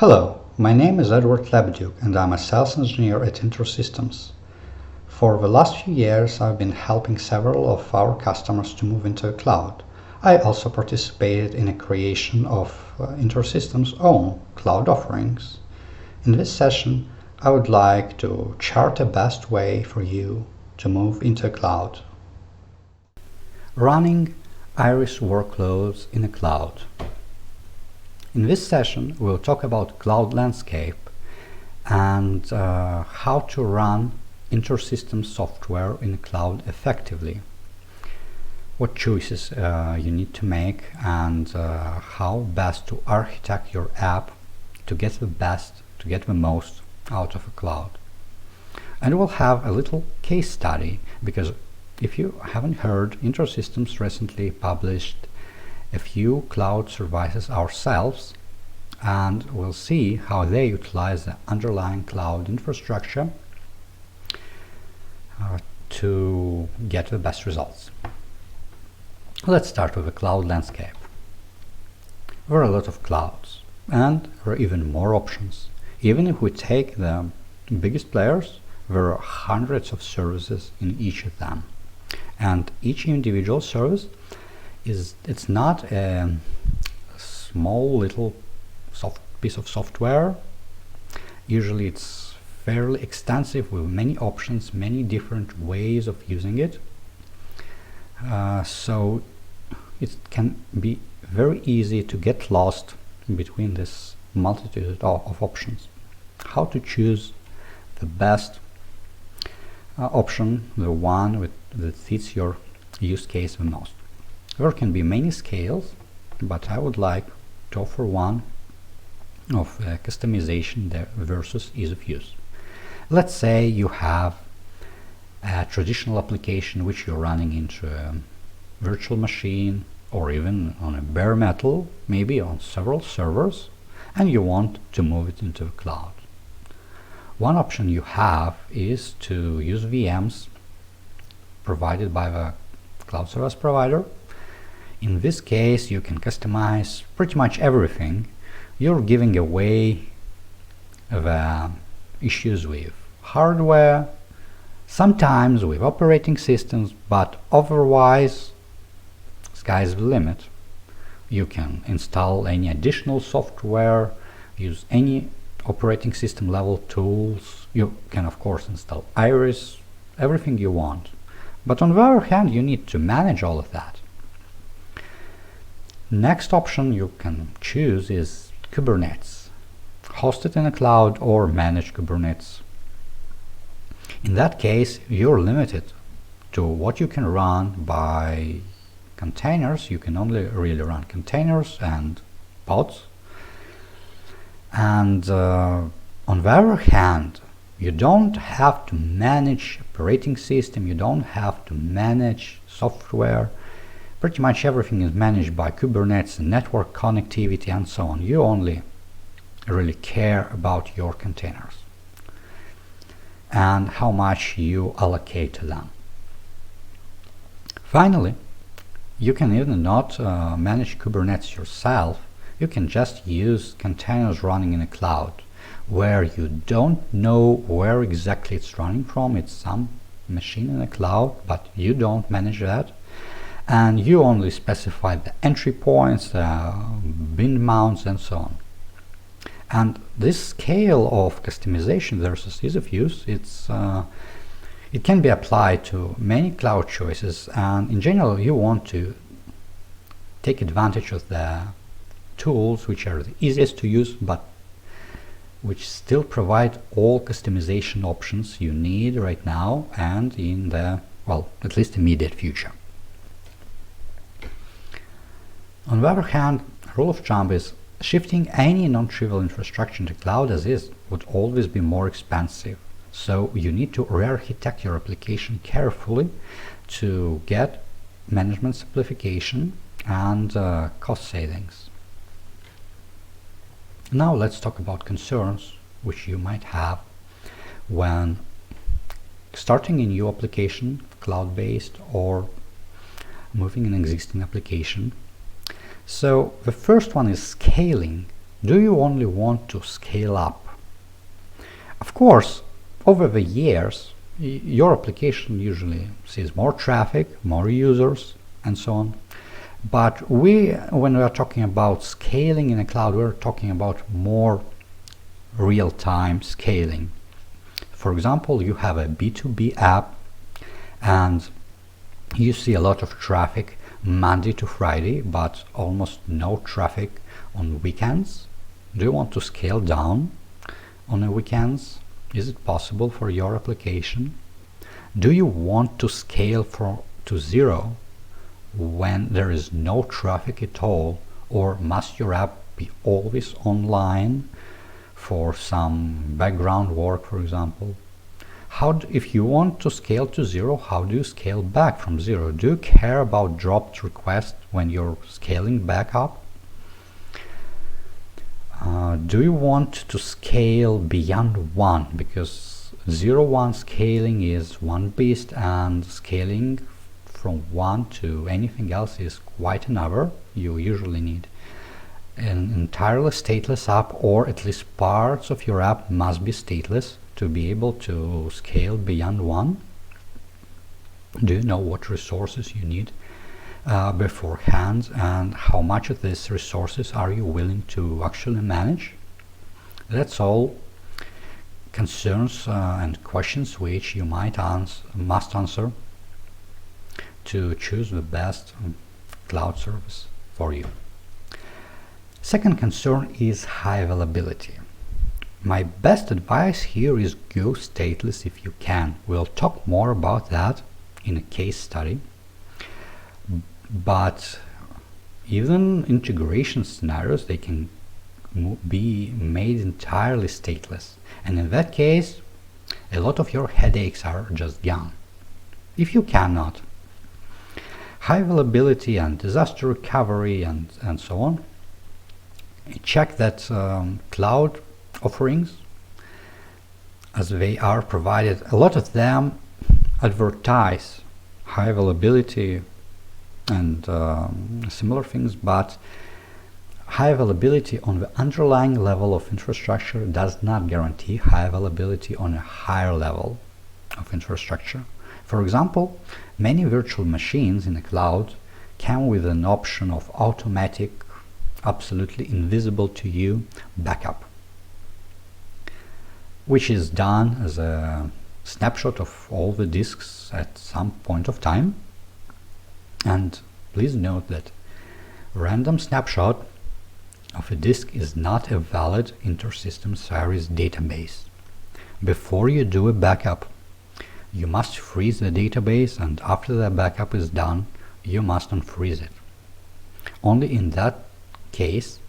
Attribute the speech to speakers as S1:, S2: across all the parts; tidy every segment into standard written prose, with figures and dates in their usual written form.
S1: Hello, my name is Eduard Lebedyuk and I'm a sales engineer at InterSystems. For the last few years I've been helping several of our customers to move into a cloud. I also participated in a creation of InterSystems' own cloud offerings. In this session I would like to chart a best way for you to move into a cloud. Running Iris workloads in a cloud. In this session, we'll talk about cloud landscape and how to run InterSystems software in the cloud effectively. What choices you need to make and how best to architect your app to get the most out of a cloud. And we'll have a little case study because if you haven't heard, InterSystems recently published a few cloud services ourselves, and we'll see how they utilize the underlying cloud infrastructure to get the best results. Let's start with the cloud landscape. There are a lot of clouds and there are even more options. Even if we take the biggest players, there are hundreds of services in each of them, and each individual service it's not a small little piece of software. Usually it's fairly extensive with many options, many different ways of using it. So it can be very easy to get lost between this multitude of options. How to choose the best option, the one that fits your use case the most. There can be many scales, but I would like to offer one of customization versus ease of use. Let's say you have a traditional application which you're running into a virtual machine or even on a bare metal, maybe on several servers, and you want to move it into the cloud. One option you have is to use VMs provided by the cloud service provider. In this case, you can customize pretty much everything. You're giving away the issues with hardware, sometimes with operating systems, but otherwise, sky's the limit. You can install any additional software, use any operating system level tools. You can of course install Iris, everything you want. But on the other hand, you need to manage all of that. Next option you can choose is Kubernetes, hosted in a cloud or managed Kubernetes. In that case, you're limited to what you can run by containers. You can only really run containers and pods. And on the other hand, you don't have to manage operating system, you don't have to manage software. Pretty much everything is managed by Kubernetes, network connectivity and so on. You only really care about your containers and how much you allocate to them. Finally, you can even not manage Kubernetes yourself. You can just use containers running in a cloud where you don't know where exactly it's running from. It's some machine in a cloud, but you don't manage that. And you only specify the entry points, bin mounts and so on. And this scale of customization versus ease of use, it can be applied to many cloud choices, and in general you want to take advantage of the tools which are the easiest to use but which still provide all customization options you need right now and in the, well, at least immediate future. On the other hand, rule of thumb is shifting any non-trivial infrastructure into cloud as is would always be more expensive. So you need to re-architect your application carefully to get management simplification and cost savings. Now let's talk about concerns which you might have when starting a new application, cloud-based, or moving an existing application. So the first one is scaling Do you only want to scale up? Of course, over the years, your application usually sees more traffic, more users, and so on. But when we are talking about scaling in a cloud, we're talking about more real-time scaling. For example, you have a B2B app and you see a lot of traffic Monday to Friday, but almost no traffic on weekends. Do you want to scale down on the weekends? Is it possible for your application? Do you want to scale to zero when there is no traffic at all, or must your app be always online for some background work, for example? If you want to scale to zero, how do you scale back from zero? Do you care about dropped requests when you're scaling back up? Do you want to scale beyond one? Because 0-1 scaling is one beast, and scaling from one to anything else is quite another. You usually need an entirely stateless app, or at least parts of your app must be stateless to be able to scale beyond one. Do you know what resources you need beforehand, and how much of these resources are you willing to actually manage? That's all concerns and questions which you must answer to choose the best cloud service for you. Second concern is high availability. My best advice here is go stateless if you can. We'll talk more about that in a case study. But even integration scenarios, they can be made entirely stateless. And in that case, a lot of your headaches are just gone. If you cannot, high availability and disaster recovery and so on, check that cloud offerings, as they are provided, a lot of them advertise high availability and similar things, but high availability on the underlying level of infrastructure does not guarantee high availability on a higher level of infrastructure. For example, many virtual machines in the cloud come with an option of automatic, absolutely invisible to you backup, which is done as a snapshot of all the disks at some point of time. And please note that random snapshot of a disk is not a valid InterSystems Cyrus database. Before you do a backup, you must freeze the database, and after the backup is done, you must unfreeze it. Only in that case,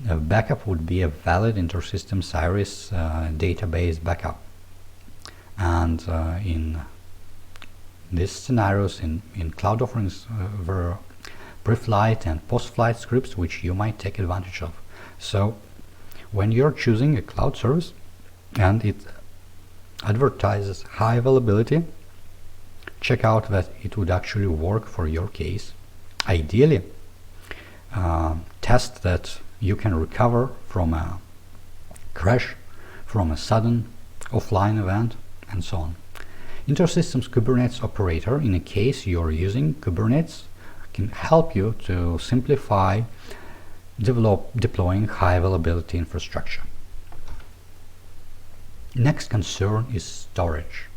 S1: a backup would be a valid InterSystems Cyrus database backup. And in these scenarios, in cloud offerings, there are pre-flight and post-flight scripts which you might take advantage of. So when you're choosing a cloud service and it advertises high availability, check out that it would actually work for your case. Ideally, test that you can recover from a crash, from a sudden offline event, and so on. InterSystems Kubernetes Operator, in a case you're using Kubernetes, can help you to simplify deploying high availability infrastructure. Next concern is storage.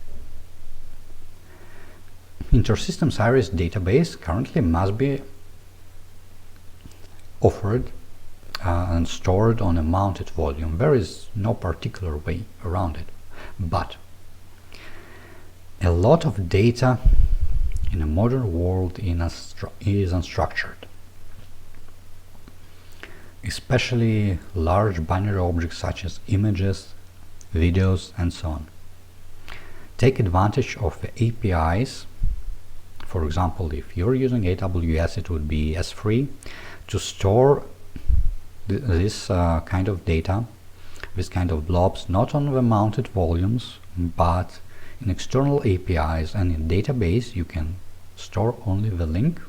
S1: InterSystems Cyrus database currently must be offered and stored on a mounted volume. There is no particular way around it, but a lot of data in a modern world is unstructured, especially large binary objects such as images, videos, and so on. Take advantage of the APIs. For example, if you're using AWS, it would be S3 to store this kind of data, this kind of blobs, not on the mounted volumes, but in external APIs. And in database, you can store only the link,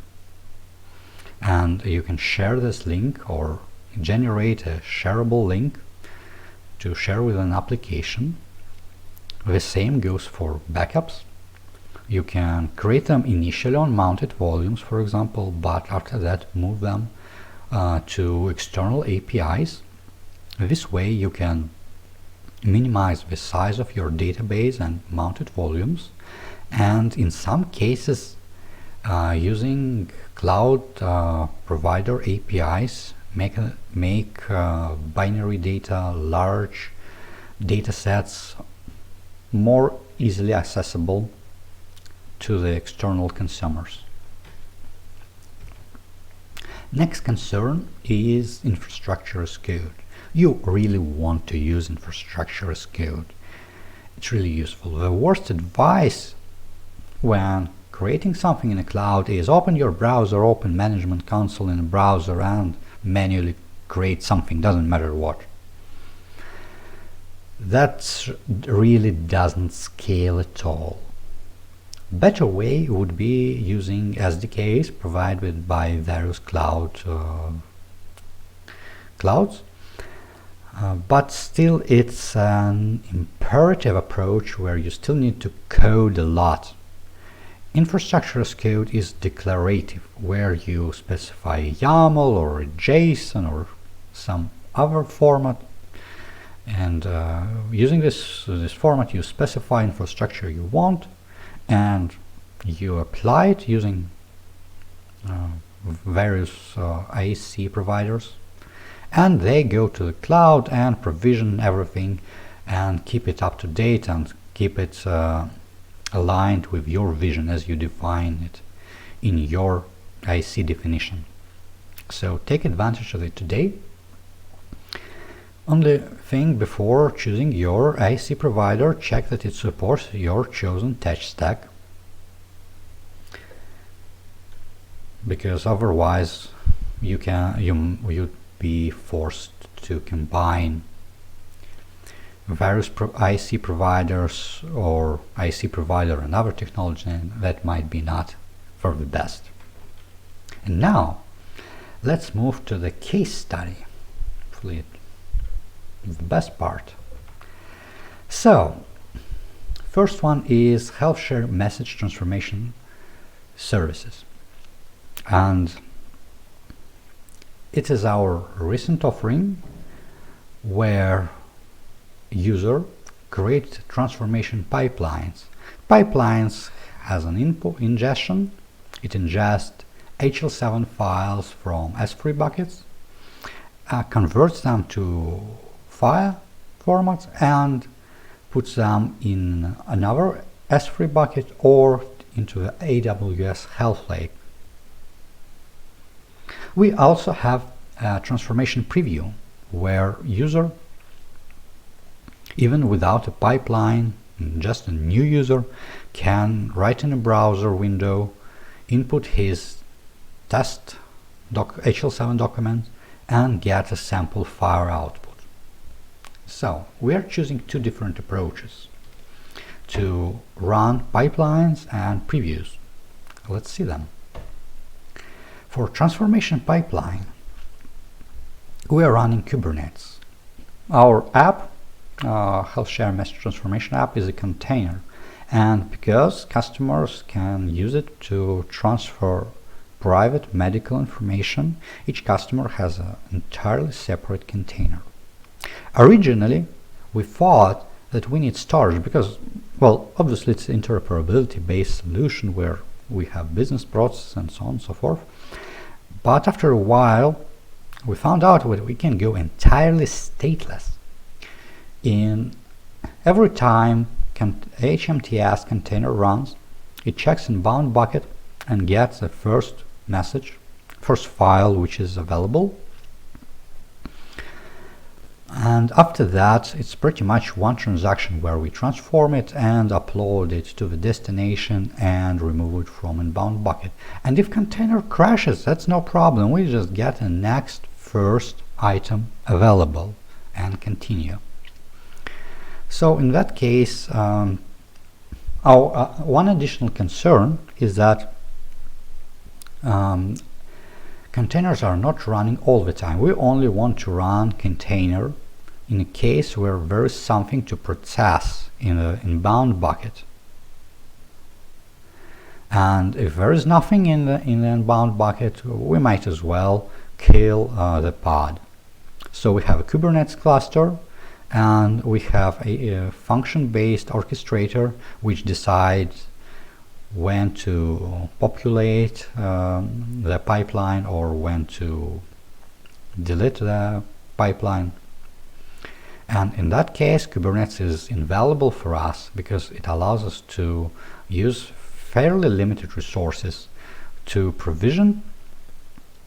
S1: and you can share this link or generate a shareable link to share with an application. The same goes for backups. You can create them initially on mounted volumes, for example, but after that move them to external APIs. This way you can minimize the size of your database and mounted volumes, and in some cases using cloud provider APIs make binary data, large data sets more easily accessible to the external consumers. Next concern is infrastructure as code. You really want to use infrastructure as code. It's really useful. The worst advice when creating something in a cloud is open your browser, open management console in a browser and manually create something, doesn't matter what. That really doesn't scale at all. Better way would be using SDKs provided by various clouds, but still it's an imperative approach where you still need to code a lot. Infrastructure as code is declarative, where you specify a YAML or a JSON or some other format, and using this format you specify infrastructure you want and you apply it using various ISC providers, and they go to the cloud and provision everything and keep it up to date and keep it aligned with your vision as you define it in your IC definition. So take advantage of it today. Only thing before choosing your IC provider, check that it supports your chosen tech stack, because otherwise you'd be forced to combine various IC providers or IC provider and other technology, and that might be not for the best. And now let's move to the case study. Hopefully the best part. So first one is health share message transformation services, and it is our recent offering where user create transformation pipelines. Pipelines has an input ingestion. It ingests HL7 files from S3 buckets, converts them to file formats and puts them in another S3 bucket or into the AWS Health Lake. We also have a transformation preview where user, even without a pipeline, just a new user, can write in a browser window, input his test HL7 document and get a sample file output. So we are choosing two different approaches to run pipelines and previews. Let's see them. For transformation pipeline, we are running Kubernetes. Our app, Health Share Message Transformation app, is a container, and because customers can use it to transfer private medical information, each customer has an entirely separate container. Originally, we thought that we need storage because, well, obviously it's an interoperability-based solution where we have business processes and so on and so forth. But after a while, we found out that we can go entirely stateless. In every time HMTS container runs, it checks inbound bucket and gets the first message, first file which is available. And after that, it's pretty much one transaction where we transform it and upload it to the destination and remove it from inbound bucket. And if container crashes, that's no problem. We just get the next first item available and continue. So in that case, our one additional concern is that containers are not running all the time. We only want to run container in a case where there is something to process in the inbound bucket. And if there is nothing in the inbound bucket, we might as well kill the pod. So we have a Kubernetes cluster, and we have a function-based orchestrator which decides when to populate the pipeline or when to delete the pipeline. And in that case, Kubernetes is invaluable for us because it allows us to use fairly limited resources to provision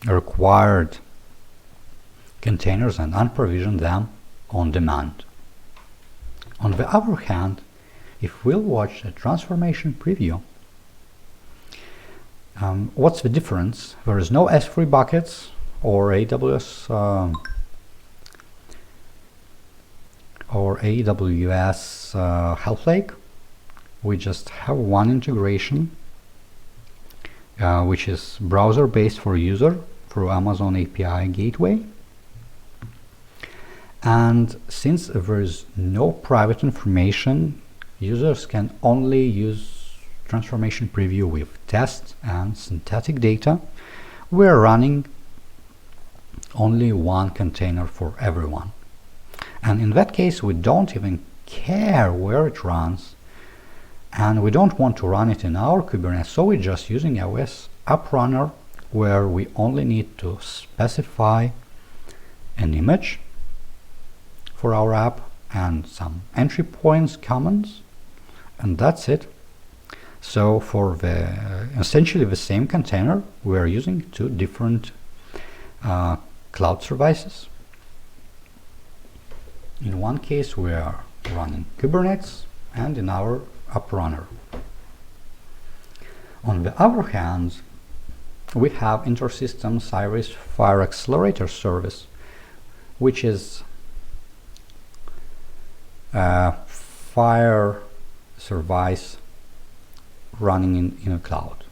S1: required containers and unprovision them on demand. On the other hand, if we'll watch a transformation preview, what's the difference? There is no S3 buckets or AWS Health Lake. We just have one integration, which is browser-based for user through Amazon API Gateway. And since there is no private information, users can only use transformation preview with test and synthetic data. We're running only one container for everyone. And in that case, we don't even care where it runs, and we don't want to run it in our Kubernetes, so we're just using AWS App Runner, where we only need to specify an image for our app and some entry points, comments, and that's it. So for the essentially the same container, we are using two different cloud services. In one case, we are running Kubernetes, and in our App Runner. On the other hand, we have InterSystems Cyrus Fire Accelerator service, which is fire service running in a cloud.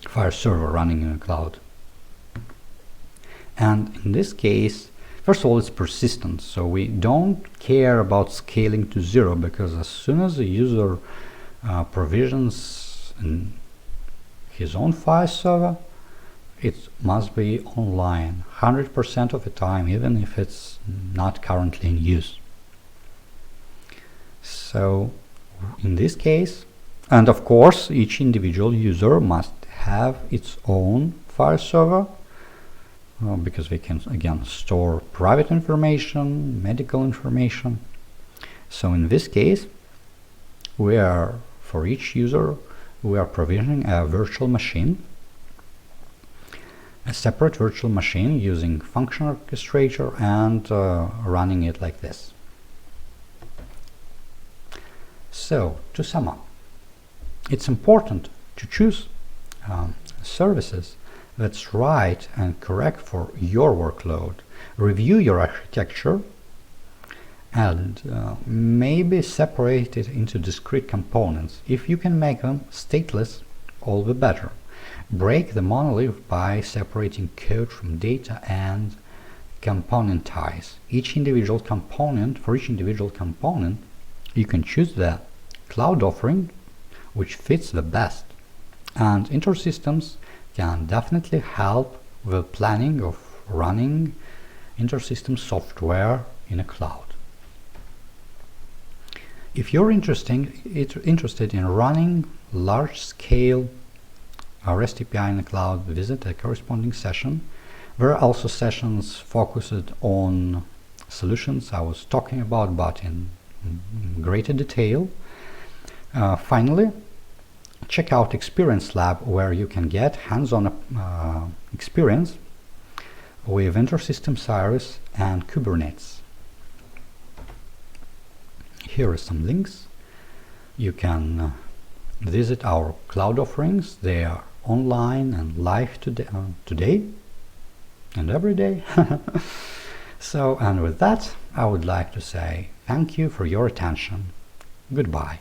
S1: Fire server running in a cloud. And in this case, first of all, it's persistent, so we don't care about scaling to 0, because as soon as the user provisions in his own file server, it must be online 100% of the time, even if it's not currently in use. So in this case, and of course, each individual user must have its own file server, because they can again store private information, medical information. So in this case, for each user, we are provisioning a virtual machine, a separate virtual machine using function orchestrator, and running it like this. So to sum up, it's important to choose services that's right and correct for your workload. Review your architecture and maybe separate it into discrete components. If you can make them stateless, all the better. Break the monolith by separating code from data and componentize. For each individual component, you can choose the cloud offering which fits the best. And InterSystems can definitely help with planning of running InterSystems software in a cloud. If you're interested in running large-scale REST API in the cloud, visit a corresponding session. There are also sessions focused on solutions I was talking about, but in greater detail. Finally, check out Experience Lab, where you can get hands-on experience with InterSystems Cyrus and Kubernetes. Here are some links. You can visit our cloud offerings. They are online and live today and every day. So, and with that, I would like to say thank you for your attention. Goodbye.